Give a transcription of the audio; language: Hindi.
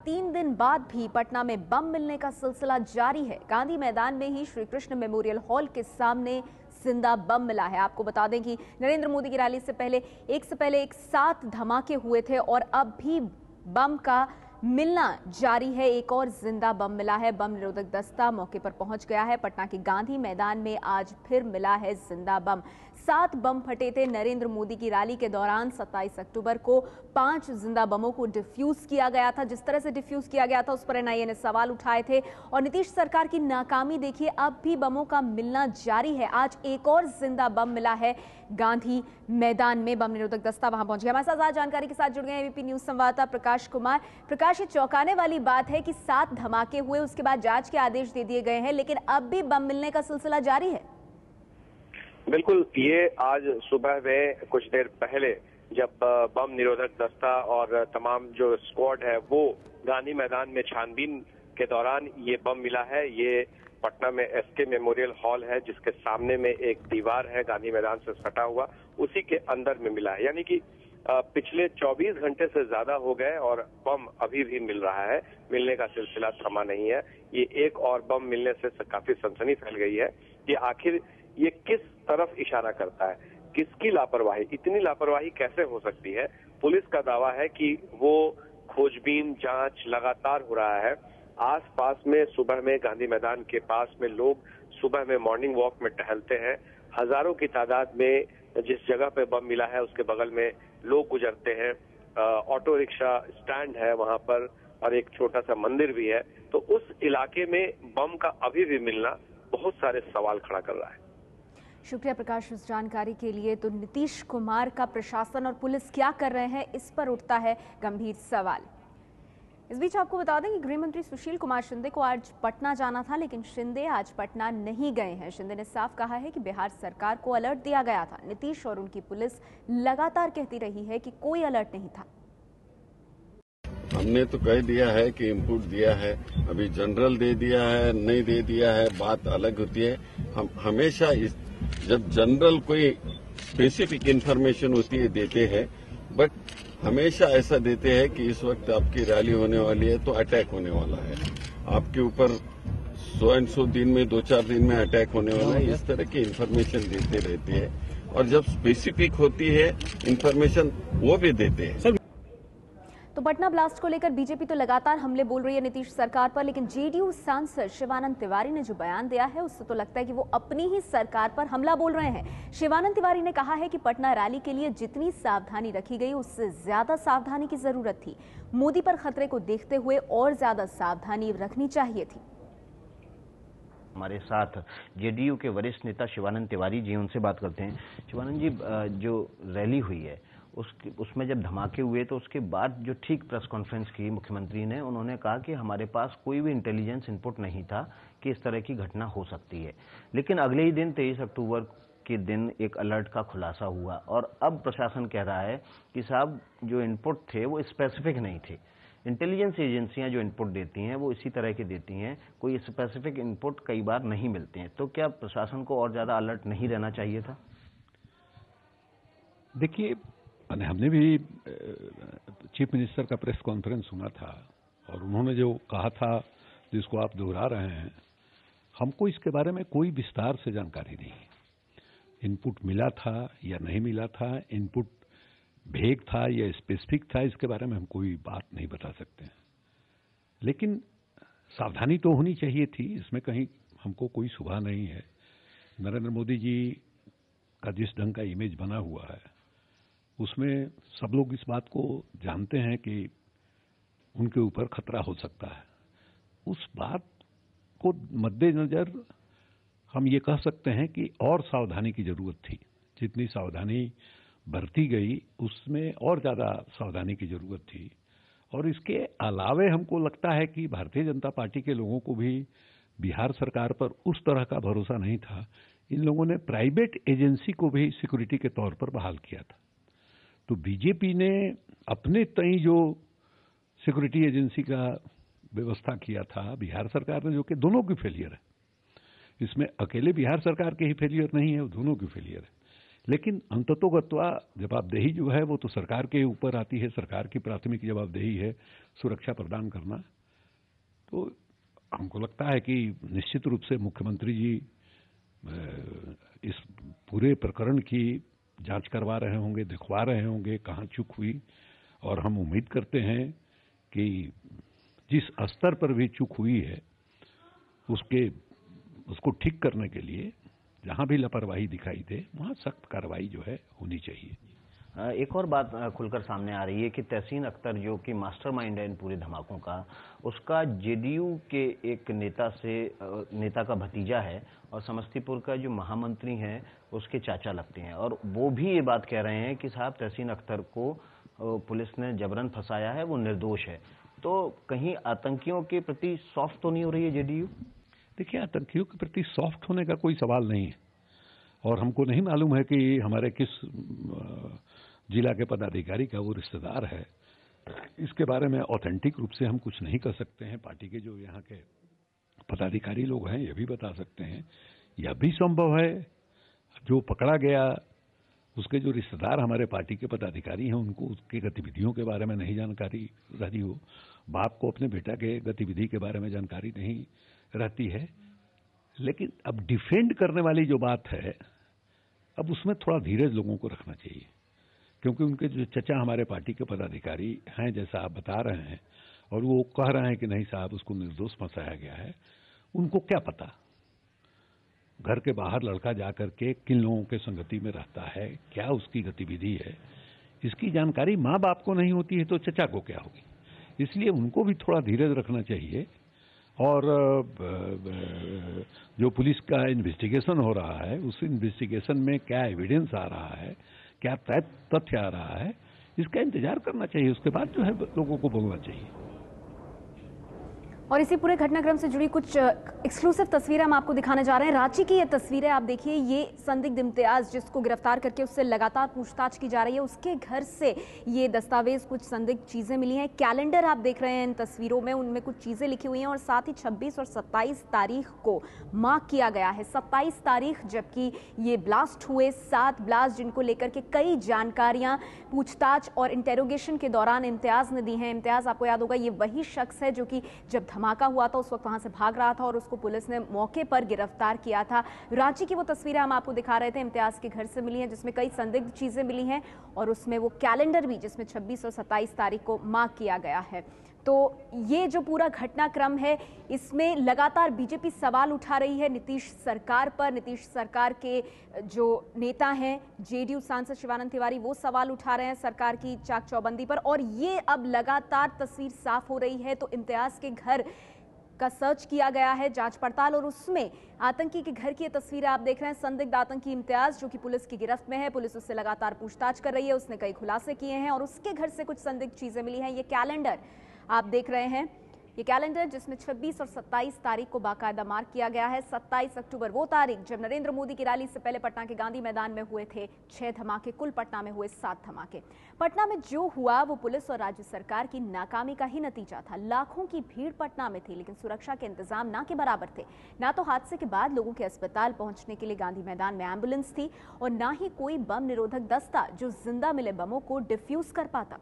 3 दिन बाद भी पटना में बम मिलने का सिलसिला जारी है। गांधी मैदान में ही श्री कृष्ण मेमोरियल हॉल के सामने जिंदा बम मिला है। आपको बता दें कि नरेंद्र मोदी की रैली से पहले एक 7 धमाके हुए थे और अब भी बम का मिलना जारी है। एक और जिंदा बम मिला है। बम निरोधक दस्ता मौके पर पहुंच गया है। पटना के गांधी मैदान में आज फिर मिला है जिंदा बम। 7 बम फटे थे नरेंद्र मोदी की रैली के दौरान। 27 अक्टूबर को 5 जिंदा बमों को डिफ्यूज किया गया था। जिस तरह से डिफ्यूज किया गया था उस पर एनआईए ने सवाल उठाए थे और नीतीश सरकार की नाकामी देखिए, अब भी बमों का मिलना जारी है। आज एक और जिंदा बम मिला है गांधी मैदान में। बम निरोधक दस्ता वहां पहुंच गया। हमारे साथ आज जानकारी के साथ जुड़ गए एबीपी न्यूज संवाददाता प्रकाश कुमार। प्रकाश, ये चौंकाने वाली बात है कि 7 धमाके हुए, उसके बाद जांच के आदेश दे दिए गए हैं, लेकिन अब भी बम मिलने का सिलसिला जारी है। बिल्कुल, ये आज सुबह में कुछ देर पहले जब बम निरोधक दस्ता और तमाम जो स्क्वाड है वो गांधी मैदान में छानबीन के दौरान ये बम मिला है। ये पटना में एसके मेमोरियल हॉल है जिसके सामने में एक दीवार है गांधी मैदान से सटा हुआ, उसी के अंदर में मिला है। यानी कि पिछले 24 घंटे से ज्यादा हो गए और बम अभी भी मिल रहा है। मिलने का सिलसिला थमा नहीं है। ये एक और बम मिलने से काफी सनसनी फैल गई है कि आखिर ये किस तरफ इशारा करता है, किसकी लापरवाही, इतनी लापरवाही कैसे हो सकती है। पुलिस का दावा है कि वो खोजबीन जांच लगातार हो रहा है। आसपास में सुबह में गांधी मैदान के पास में लोग सुबह में मॉर्निंग वॉक में टहलते हैं। हजारों की तादाद में जिस जगह पे बम मिला है उसके बगल में लोग गुजरते हैं। ऑटो रिक्शा स्टैंड है वहां पर और एक छोटा सा मंदिर भी है। तो उस इलाके में बम का अभी भी मिलना बहुत सारे सवाल खड़ा कर रहा है। शुक्रिया प्रकाश इस जानकारी के लिए। तो नीतीश कुमार का प्रशासन और पुलिस क्या कर रहे हैं, इस पर उठता है गंभीर सवाल। इस बीच आपको बता दें कि गृह मंत्री सुशील कुमार शिंदे को आज पटना जाना था, लेकिन शिंदे आज पटना नहीं गए हैं। शिंदे ने साफ कहा है कि बिहार सरकार को अलर्ट दिया गया था। नीतीश और उनकी पुलिस लगातार कहती रही है कि कोई अलर्ट नहीं था। हमने तो कह दिया है कि इनपुट दिया है, अभी जनरल दे दिया है, नहीं दे दिया है, बात अलग होती है। हम हमेशा जब जनरल कोई स्पेसिफिक इंफॉर्मेशन होती है देते हैं, बट हमेशा ऐसा देते हैं कि इस वक्त आपकी रैली होने वाली है तो अटैक होने वाला है, आपके ऊपर 100 दिन में 2-4 दिन में अटैक होने वाला है। इस तरह की इंफॉर्मेशन देते रहते हैं और जब स्पेसिफिक होती है इंफॉर्मेशन वो भी देते हैं। तो पटना ब्लास्ट को लेकर बीजेपी तो लगातार हमले बोल रही है नीतीश सरकार पर, लेकिन जेडीयू सांसद शिवानंद तिवारी ने जो बयान दिया है उससे तो लगता है कि वो अपनी ही सरकार पर हमला बोल रहे हैं। शिवानंद तिवारी ने कहा है कि पटना रैली के लिए जितनी सावधानी रखी गई उससे ज्यादा सावधानी की जरूरत थी। मोदी पर खतरे को देखते हुए और ज्यादा सावधानी रखनी चाहिए थी। हमारे साथ जेडीयू के वरिष्ठ नेता शिवानंद तिवारी जी, उनसे बात करते हैं। शिवानंद जी, जो रैली हुई है उसमें जब धमाके हुए तो उसके बाद जो ठीक प्रेस कॉन्फ्रेंस की मुख्यमंत्री ने, उन्होंने कहा कि हमारे पास कोई भी इंटेलिजेंस इनपुट नहीं था कि इस तरह की घटना हो सकती है। लेकिन अगले ही दिन 23 अक्टूबर के दिन एक अलर्ट का खुलासा हुआ और अब प्रशासन कह रहा है कि साहब जो इनपुट थे वो स्पेसिफिक नहीं थे। इंटेलिजेंस एजेंसियां जो इनपुट देती हैं वो इसी तरह के देती हैं, कोई स्पेसिफिक इनपुट कई बार नहीं मिलते हैं। तो क्या प्रशासन को और ज्यादा अलर्ट नहीं रहना चाहिए था? देखिए, हमने भी चीफ मिनिस्टर का प्रेस कॉन्फ्रेंस सुना था और उन्होंने जो कहा था जिसको आप दोहरा रहे हैं, हमको इसके बारे में कोई विस्तार से जानकारी नहीं। इनपुट मिला था या नहीं मिला था, इनपुट भेग था या स्पेसिफिक था, इसके बारे में हम कोई बात नहीं बता सकते। लेकिन सावधानी तो होनी चाहिए थी, इसमें कहीं हमको कोई शुबा नहीं है। नरेंद्र मोदी जी का जिस ढंग का इमेज बना हुआ है उसमें सब लोग इस बात को जानते हैं कि उनके ऊपर खतरा हो सकता है। उस बात को मद्देनजर हम ये कह सकते हैं कि और सावधानी की जरूरत थी। जितनी सावधानी बरती गई उसमें और ज्यादा सावधानी की जरूरत थी। और इसके अलावे हमको लगता है कि भारतीय जनता पार्टी के लोगों को भी बिहार सरकार पर उस तरह का भरोसा नहीं था। इन लोगों ने प्राइवेट एजेंसी को भी सिक्योरिटी के तौर पर बहाल किया था। तो बीजेपी ने अपने तई जो सिक्योरिटी एजेंसी का व्यवस्था किया था, बिहार सरकार ने, जो कि दोनों की फेलियर है, इसमें अकेले बिहार सरकार के ही फेलियर नहीं है, दोनों की फेलियर है। लेकिन अंततोगत्वा जवाबदेही जो है वो तो सरकार के ऊपर आती है, सरकार की प्राथमिक जवाबदेही है सुरक्षा प्रदान करना। तो हमको लगता है कि निश्चित रूप से मुख्यमंत्री जी इस पूरे प्रकरण की जांच करवा रहे होंगे, दिखवा रहे होंगे कहाँ चूक हुई, और हम उम्मीद करते हैं कि जिस स्तर पर भी चूक हुई है उसको ठीक करने के लिए जहां भी लापरवाही दिखाई दे वहां सख्त कार्रवाई जो है होनी चाहिए। एक और बात खुलकर सामने आ रही है कि तहसीन अख्तर जो कि मास्टरमाइंड है इन पूरे धमाकों का, उसका जेडीयू के एक नेता का भतीजा है और समस्तीपुर का जो महामंत्री हैं उसके चाचा लगते हैं, और वो भी ये बात कह रहे हैं कि साहब तहसीन अख्तर को पुलिस ने जबरन फंसाया है, वो निर्दोष है। तो कहीं आतंकियों के प्रति सॉफ्ट तो नहीं हो रही है जेडीयू? देखिए, आतंकियों के प्रति सॉफ्ट होने का कोई सवाल नहीं है, और हमको नहीं मालूम है कि हमारे किस जिला के पदाधिकारी का वो रिश्तेदार है। इसके बारे में ऑथेंटिक रूप से हम कुछ नहीं कर सकते हैं। पार्टी के जो यहाँ के पदाधिकारी लोग हैं ये भी बता सकते हैं। यह भी संभव है जो पकड़ा गया उसके जो रिश्तेदार हमारे पार्टी के पदाधिकारी हैं उनको उसकी गतिविधियों के बारे में नहीं जानकारी रही हो, बाप को अपने बेटा के गतिविधि के बारे में जानकारी नहीं रहती है। लेकिन अब डिफेंड करने वाली जो बात है, अब उसमें थोड़ा धीरज लोगों को रखना चाहिए, क्योंकि उनके जो चचा हमारे पार्टी के पदाधिकारी हैं जैसा आप बता रहे हैं, और वो कह रहे हैं कि नहीं साहब उसको निर्दोष फंसाया गया है। उनको क्या पता घर के बाहर लड़का जाकर के किन लोगों के संगति में रहता है, क्या उसकी गतिविधि है, इसकी जानकारी माँ बाप को नहीं होती है तो चचा को क्या होगी। इसलिए उनको भी थोड़ा धीरज रखना चाहिए, और जो पुलिस का इन्वेस्टिगेशन हो रहा है उस इन्वेस्टिगेशन में क्या एविडेंस आ रहा है, क्या तथ्य आ रहा है, इसका इंतजार करना चाहिए। उसके बाद जो है लोगों को भोगना चाहिए। और इसी पूरे घटनाक्रम से जुड़ी कुछ एक्सक्लूसिव तस्वीरें हम आपको दिखाने जा रहे हैं। रांची की ये तस्वीरें आप देखिए, ये संदिग्ध इम्तियाज जिसको गिरफ्तार करके उससे लगातार पूछताछ की जा रही है, उसके घर से ये दस्तावेज कुछ संदिग्ध चीजें मिली हैं। कैलेंडर आप देख रहे हैं इन तस्वीरों में, उनमें कुछ चीजें लिखी हुई हैं, और साथ ही 26 और 27 तारीख को मार्क किया गया है। 27 तारीख जबकि ये ब्लास्ट हुए, 7 ब्लास्ट जिनको लेकर के कई जानकारियां पूछताछ और इंटेरोगेशन के दौरान इम्तियाज ने दी हैं। इम्तियाज आपको याद होगा ये वही शख्स है जो कि जब धमाका हुआ था उस वक्त वहां से भाग रहा था और उसको पुलिस ने मौके पर गिरफ्तार किया था। रांची की वो तस्वीरें हम आपको दिखा रहे थे, इम्तियाज के घर से मिली हैं जिसमें कई संदिग्ध चीजें मिली हैं, और उसमें वो कैलेंडर भी जिसमें 26 और 27 तारीख को मार्क किया गया है। तो ये जो पूरा घटनाक्रम है इसमें लगातार बीजेपी सवाल उठा रही है नीतीश सरकार पर। नीतीश सरकार के जो नेता हैं जेडीयू सांसद शिवानंद तिवारी वो सवाल उठा रहे हैं सरकार की चाक चौबंदी पर, और ये अब लगातार तस्वीर साफ हो रही है। तो इम्तियाज के घर का सर्च किया गया है, जांच पड़ताल, और उसमें आतंकी के घर की तस्वीरें आप देख रहे हैं। संदिग्ध आतंकी इम्तियाज जो कि पुलिस की गिरफ्त में है, पुलिस उससे लगातार पूछताछ कर रही है, उसने कई खुलासे किए हैं और उसके घर से कुछ संदिग्ध चीजें मिली हैं। ये कैलेंडर आप देख रहे हैं, ये कैलेंडर जिसमें 26 और 27 तारीख को बाकायदा मार्क किया गया है। 27 अक्टूबर वो तारीख जब नरेंद्र मोदी की रैली से पहले पटना के गांधी मैदान में हुए थे 6 धमाके, कुल पटना में हुए 7 धमाके। पटना में जो हुआ वो पुलिस और राज्य सरकार की नाकामी का ही नतीजा था। लाखों की भीड़ पटना में थी, लेकिन सुरक्षा के इंतजाम ना के बराबर थे। ना तो हादसे के बाद लोगों के अस्पताल पहुंचने के लिए गांधी मैदान में एम्बुलेंस थी, और ना ही कोई बम निरोधक दस्ता जो जिंदा मिले बमों को डिफ्यूज कर पाता।